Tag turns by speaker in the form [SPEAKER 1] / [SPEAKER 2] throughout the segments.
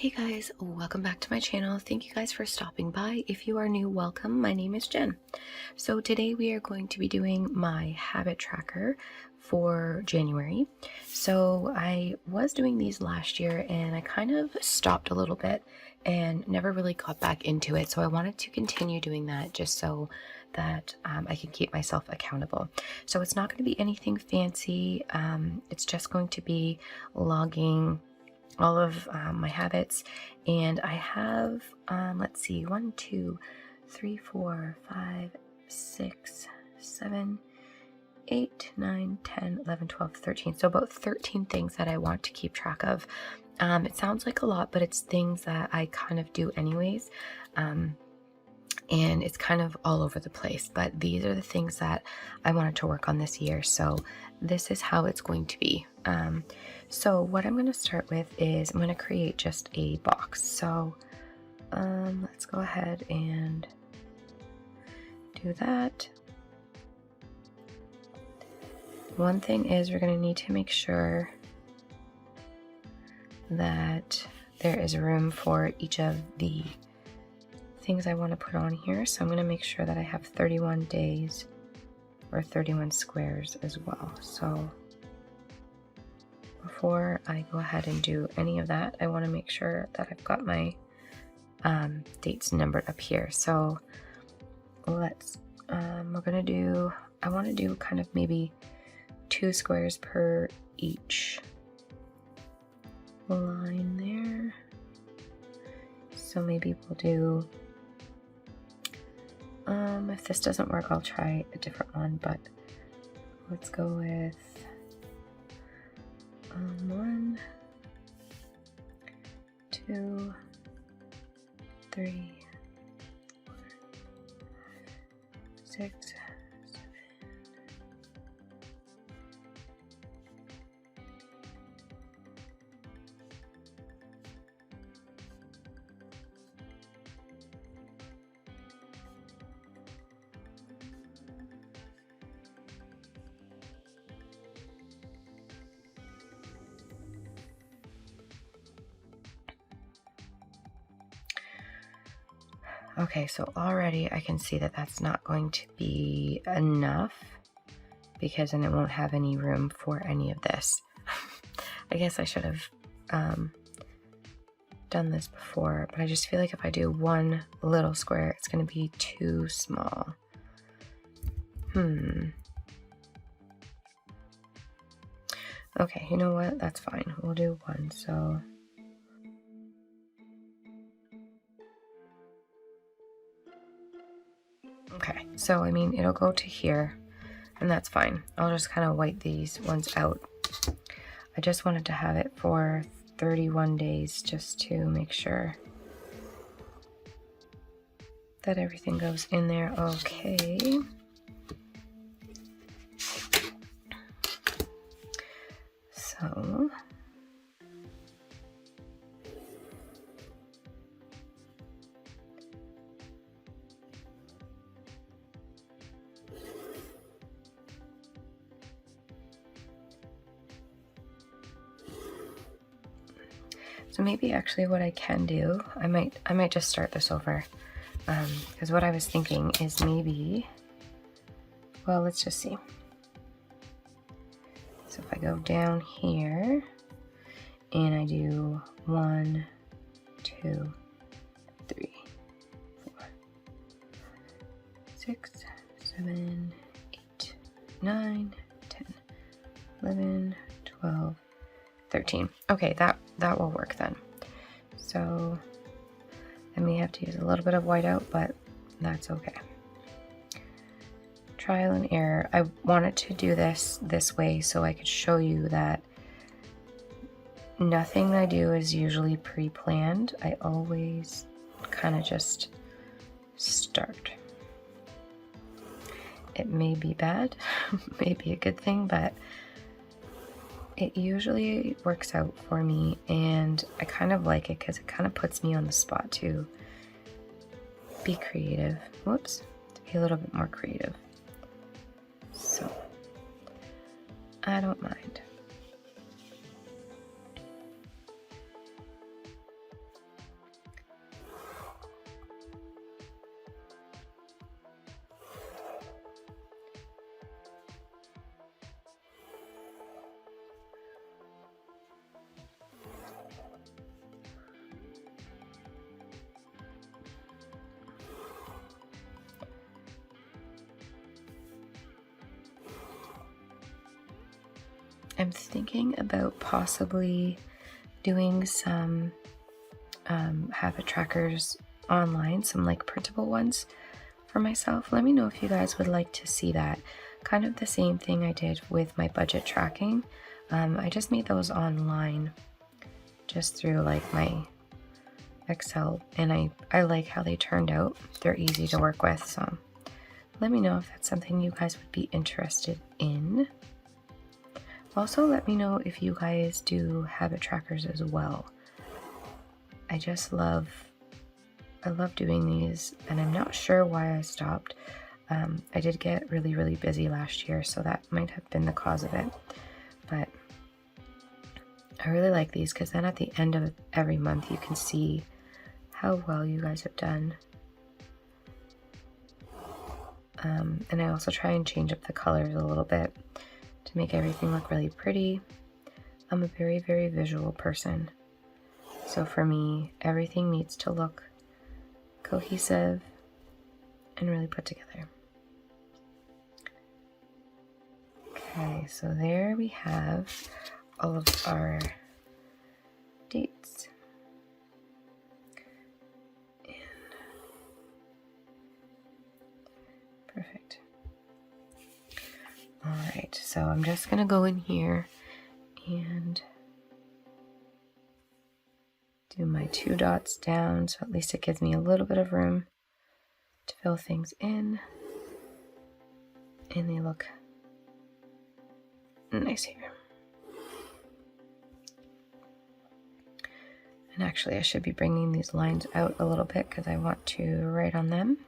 [SPEAKER 1] Hey guys, welcome back to my channel. Thank you guys for stopping by. If you are new, welcome. My name is Jen. So today we are going to be doing my habit tracker for January. So I was doing these last year and I kind of stopped a little bit and never really got back into it. So I wanted to continue doing that just so that I can keep myself accountable. So it's not going to be anything fancy. It's just going to be logging all of my habits, and I have let's see, 1 2 3 4 5 6 7 8 9 10 11 12 13, so about 13 things that I want to keep track of. It sounds like a lot, but it's things that I kind of do anyways, and it's kind of all over the place, but these are the things that I wanted to work on this year, so this is how it's going to be. So what I'm going to start with is I'm going to create just a box. So let's go ahead and do that. One thing is we're going to need to make sure that there is room for each of the things I want to put on here. So I'm going to make sure that I have 31 days or 31 squares as well. So before I go ahead and do any of that, I want to make sure that I've got my dates numbered up here. So let's, we're going to do, I want to do kind of maybe 2 squares per each line there. So maybe we'll do, if this doesn't work, I'll try a different one, but let's go with 1 2 3 4 6 7. Okay, so already I can see that that's not going to be enough because then it won't have any room for any of this. I guess I should have done this before, but I just feel like if I do one little square, it's going to be too small. Okay, you know what? That's fine. We'll do 1. So okay, so I mean, it'll go to here, and that's fine. I'll just kind of wipe these ones out. I just wanted to have it for 31 days just to make sure that everything goes in there okay. So maybe actually what I can do, I might just start this over, because what I was thinking is maybe, well, let's just see. So if I go down here and I do 1 2 3 4 6 7 8 9 10 11 12 13. Okay, that will work then. So I may have to use a little bit of whiteout, but that's okay. Trial and error. I wanted to do this way so I could show you that nothing I do is usually pre-planned. I always kind of just start. It may be bad, may be a good thing, but it usually works out for me, and I kind of like it because it kind of puts me on the spot to be creative. Whoops, to be a little bit more creative. So I don't mind. I'm thinking about possibly doing some habit trackers online, some like printable ones for myself. Let me know if you guys would like to see that. Kind of the same thing I did with my budget tracking. I just made those online just through like my Excel, and I like how they turned out. They're easy to work with, so let me know if that's something you guys would be interested in. Also, let me know if you guys do habit trackers as well. I love doing these, and I'm not sure why I stopped. I did get really busy last year, so that might have been the cause of it. But I really like these because then at the end of every month you can see how well you guys have done. And I also try and change up the colors a little bit to make everything look really pretty. I'm a very visual person. So for me, everything needs to look cohesive and really put together. Okay, so there we have all of our dates. And perfect. All right, so I'm just gonna go in here and do my 2 dots down, so at least it gives me a little bit of room to fill things in. And they look nice here. And actually I should be bringing these lines out a little bit because I want to write on them.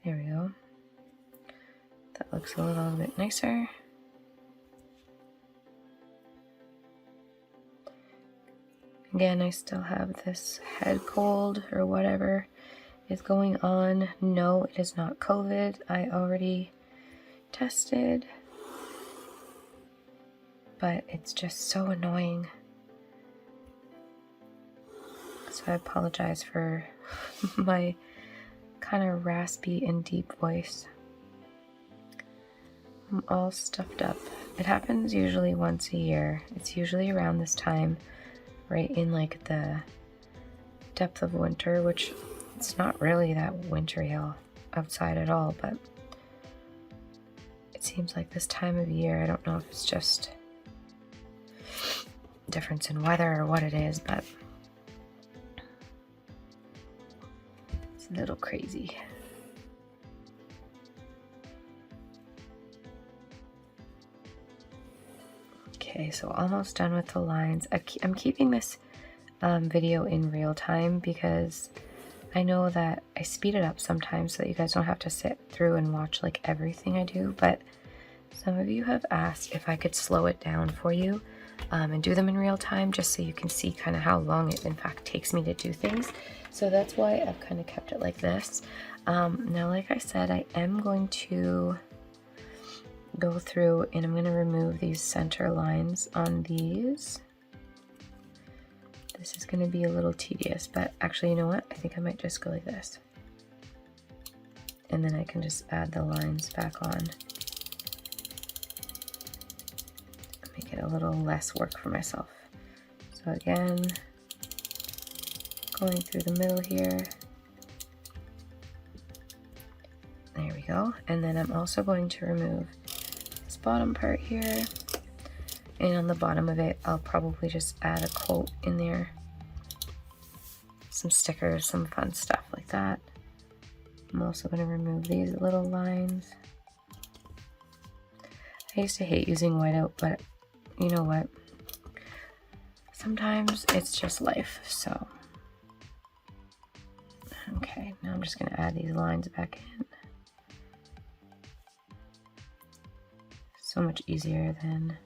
[SPEAKER 1] There we go. That looks a little bit nicer. Again, I still have this head cold or whatever is going on. No, it is not COVID. I already tested, but it's just so annoying. So I apologize for my kind of raspy and deep voice. I'm all stuffed up. It happens usually once a year. It's usually around this time, right in like the depth of winter, which it's not really that wintry outside at all, but it seems like this time of year, I don't know if it's just difference in weather or what it is, but it's a little crazy. Okay, so almost done with the lines. I'm keeping this video in real time because I know that I speed it up sometimes so that you guys don't have to sit through and watch like everything I do, but some of you have asked if I could slow it down for you and do them in real time just so you can see kind of how long it in fact takes me to do things. So that's why I've kind of kept it like this. Now, like I said, I am going to go through and I'm going to remove these center lines on these. This is going to be a little tedious, but actually, you know what? I think I might just go like this. And then I can just add the lines back on. Make it a little less work for myself. So again, going through the middle here. There we go. And then I'm also going to remove this bottom part here. And on the bottom of it, I'll probably just add a quote in there. Some stickers, some fun stuff like that. I'm also going to remove these little lines. I used to hate using whiteout, but you know what? Sometimes it's just life, so. Okay, now I'm just going to add these lines back in. So much easier than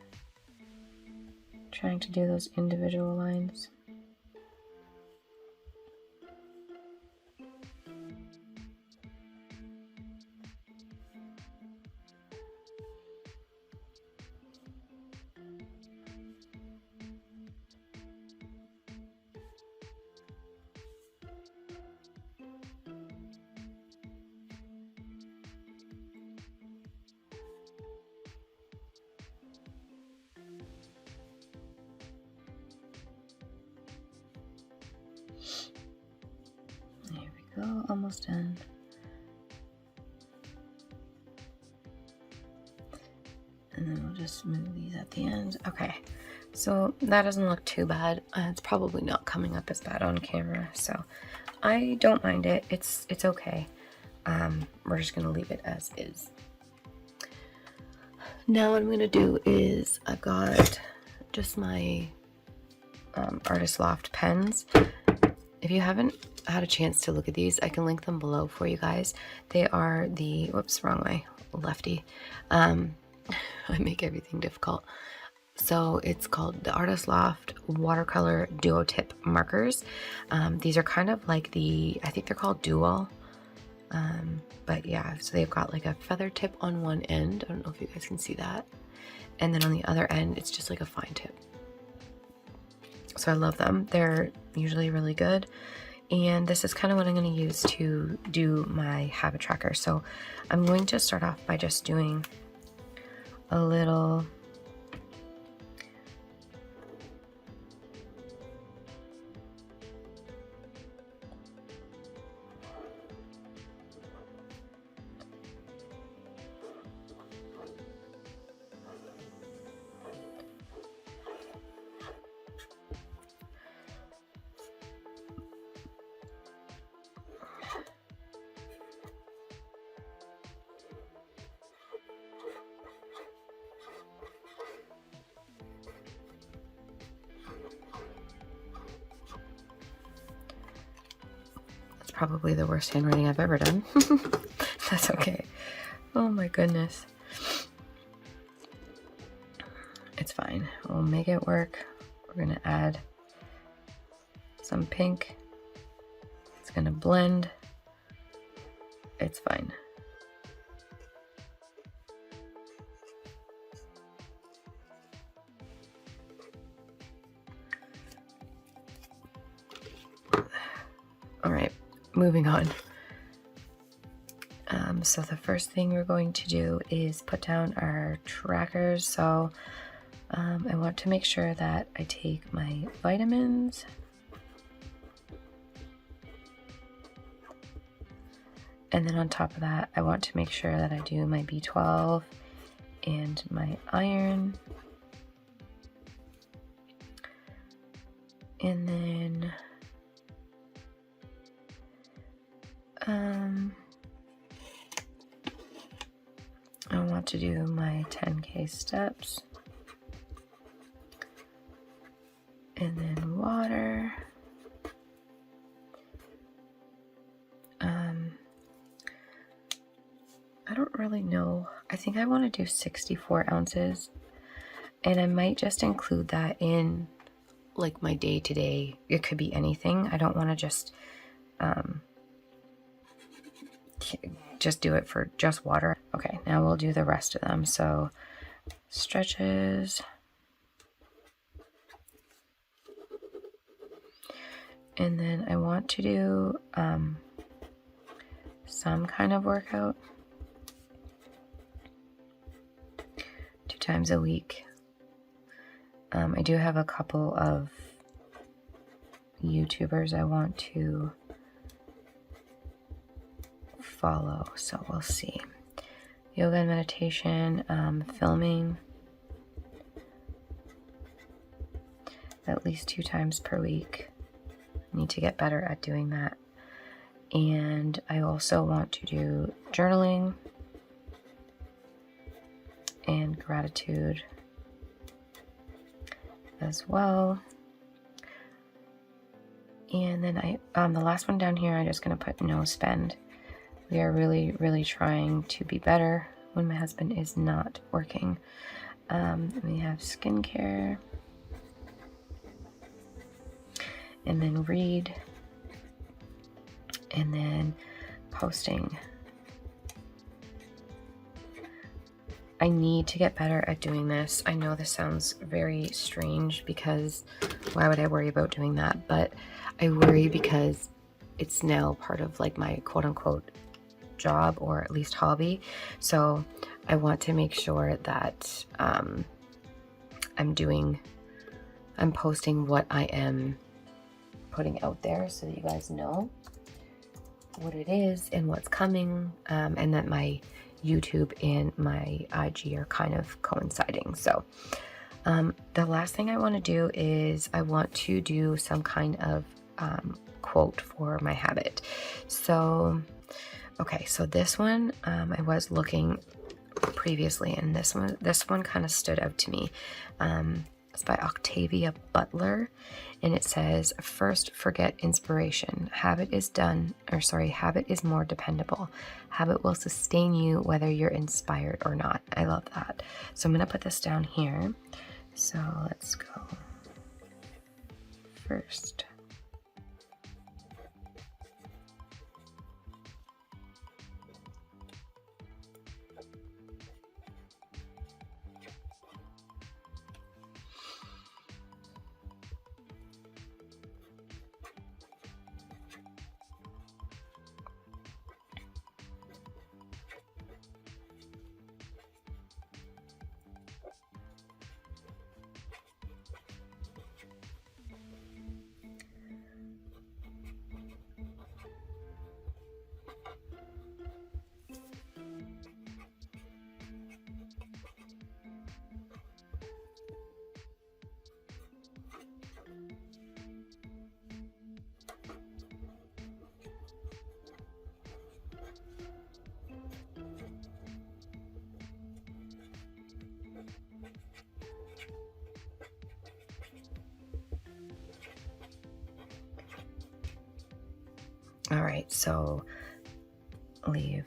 [SPEAKER 1] trying to do those individual lines. go, almost done. And then we'll just move these at the end. Okay, so that doesn't look too bad. It's probably not coming up as bad on camera, so I don't mind it. It's okay. We're just gonna leave it as is. Now what I'm gonna do is I've got just my Artist Loft pens. If you haven't had a chance to look at these, I can link them below for you guys. They are the, whoops, wrong way, lefty. I make everything difficult. So it's called the Artist Loft Watercolor Duo Tip Markers. These are kind of like the, I think they're called Dual. But yeah, so they've got like a feather tip on one end. I don't know if you guys can see that. And then on the other end, it's just like a fine tip. So I love them. They're usually really good. And this is kind of what I'm going to use to do my habit tracker. So I'm going to start off by just doing a little probably the worst handwriting I've ever done. That's okay. Oh my goodness. It's fine. We'll make it work. We're gonna add some pink. It's gonna blend. It's fine. All right. Moving on. So the first thing we're going to do is put down our trackers. So I want to make sure that I take my vitamins, and then on top of that, I want to make sure that I do my B12 and my iron, and then I want to do my 10K steps, and then water. I don't really know. I think I want to do 64 ounces, and I might just include that in like my day-to-day. It could be anything. I don't want to just do it for just water. Okay, now we'll do the rest of them. So stretches, and then I want to do some kind of workout 2 times a week. I do have a couple of YouTubers I want to follow, so we'll see. Yoga and meditation, filming at least 2 times per week. I need to get better at doing that. And I also want to do journaling and gratitude as well. And then the last one down here, I'm just going to put no spend. We are really, really trying to be better when my husband is not working. We have skincare, and then read, and then posting. I need to get better at doing this. I know this sounds very strange because why would I worry about doing that? But I worry because it's now part of like my quote unquote job, or at least hobby. So I want to make sure that I'm posting what I am putting out there so that you guys know. what it is and what's coming, and that my YouTube and my IG are kind of coinciding. So the last thing I want to do is I want to do some kind of quote for my habit. So okay, so this one I was looking previously, and this one kind of stood out to me. It's by Octavia Butler, and it says, "First, forget inspiration. Habit is more dependable. Habit will sustain you whether you're inspired or not." I love that. So I'm going to put this down here. So let's go. First, all right, so leave.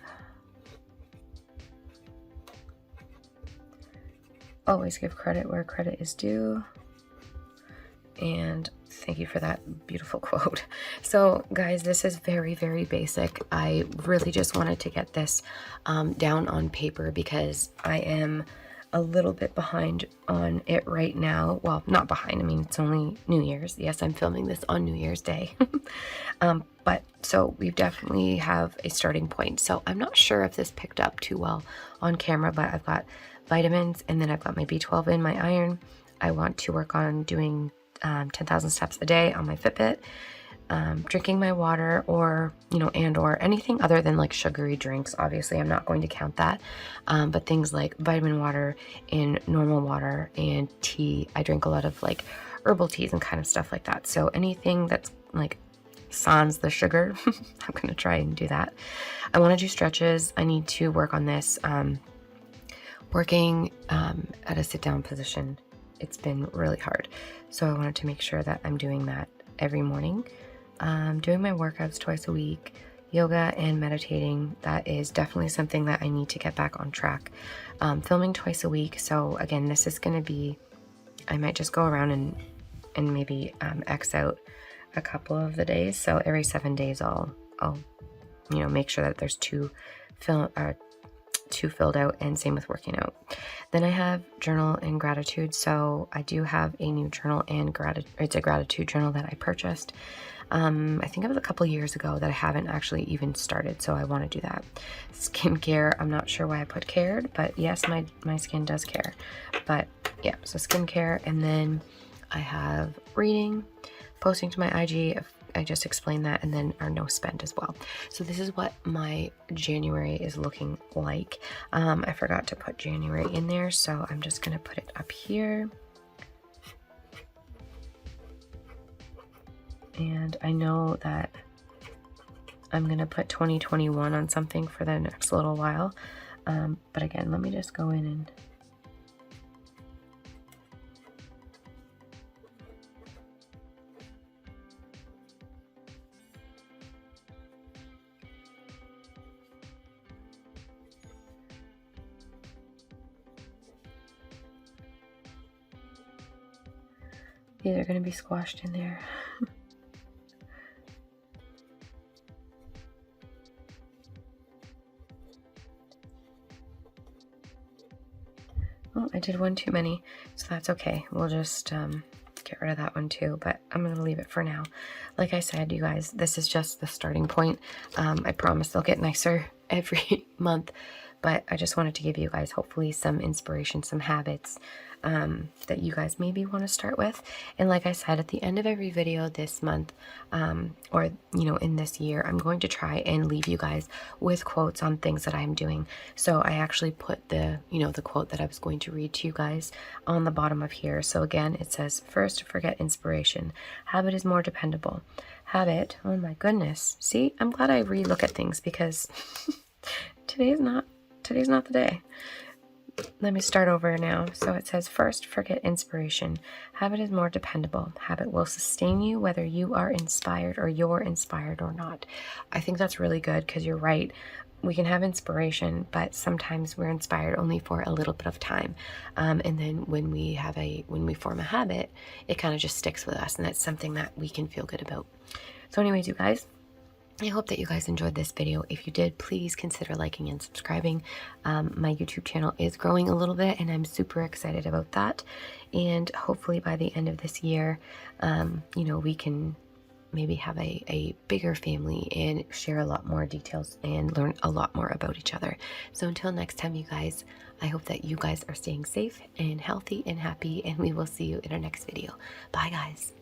[SPEAKER 1] Always give credit where credit is due. And thank you for that beautiful quote. So guys, this is very, very basic. I really just wanted to get this down on paper because I am a little bit behind on it right now. Well, not behind, I mean, it's only New Year's. Yes, I'm filming this on New Year's Day. But so we definitely have a starting point. So I'm not sure if this picked up too well on camera, but I've got vitamins, and then I've got my B12 and my iron. I want to work on doing 10,000 steps a day on my Fitbit, drinking my water, or, or anything other than like sugary drinks. Obviously, I'm not going to count that. But things like vitamin water and normal water and tea. I drink a lot of like herbal teas and kind of stuff like that. So anything that's like sans the sugar, I'm going to try and do that. I want to do stretches. I need to work on this. Working at a sit down position, it's been really hard. So I wanted to make sure that I'm doing that every morning. Doing my workouts twice a week, yoga and meditating. That is definitely something that I need to get back on track. Filming twice a week. So again, this is going to be, I might just go around and maybe X out a couple of the days. So every 7 days I'll make sure that there's two filled out, and same with working out. Then I have journal and gratitude. So I do have a new journal and it's a gratitude journal that I purchased. I think it was a couple years ago that I haven't actually even started. So I want to do that. Skincare. I'm not sure why I put cared, but yes, my skin does care. But yeah, so skincare. And then I have reading, posting to my IG. I just explained that, and then our no spend as well. So this is what my January is looking like. I forgot to put January in there, so I'm just going to put it up here. And I know that I'm going to put 2021 on something for the next little while. But again, let me just go in and these are going to be squashed in there. Well, I did one too many, so that's okay. We'll just get rid of that one too, but I'm going to leave it for now. Like I said, you guys, this is just the starting point. I promise they'll get nicer every month, but I just wanted to give you guys hopefully some inspiration, some habits that you guys maybe want to start with. And like I said, at the end of every video this month, or in this year, I'm going to try and leave you guys with quotes on things that I'm doing. So I actually put the quote that I was going to read to you guys on the bottom of here. So again, it says, first, forget inspiration. Habit is more dependable. Habit, oh my goodness. See, I'm glad I re-look at things because today's not the day. Let me start over now. So it says, first, forget inspiration. Habit is more dependable. Habit will sustain you whether you are inspired or you're inspired or not. I think that's really good because you're right. We can have inspiration, but sometimes we're inspired only for a little bit of time. And then when we form a habit, it kind of just sticks with us, and that's something that we can feel good about. So anyways, you guys, I hope that you guys enjoyed this video. If you did, please consider liking and subscribing. My YouTube channel is growing a little bit, and I'm super excited about that. And hopefully by the end of this year, we can maybe have a bigger family and share a lot more details and learn a lot more about each other. So until next time, you guys, I hope that you guys are staying safe and healthy and happy, and we will see you in our next video. Bye, guys.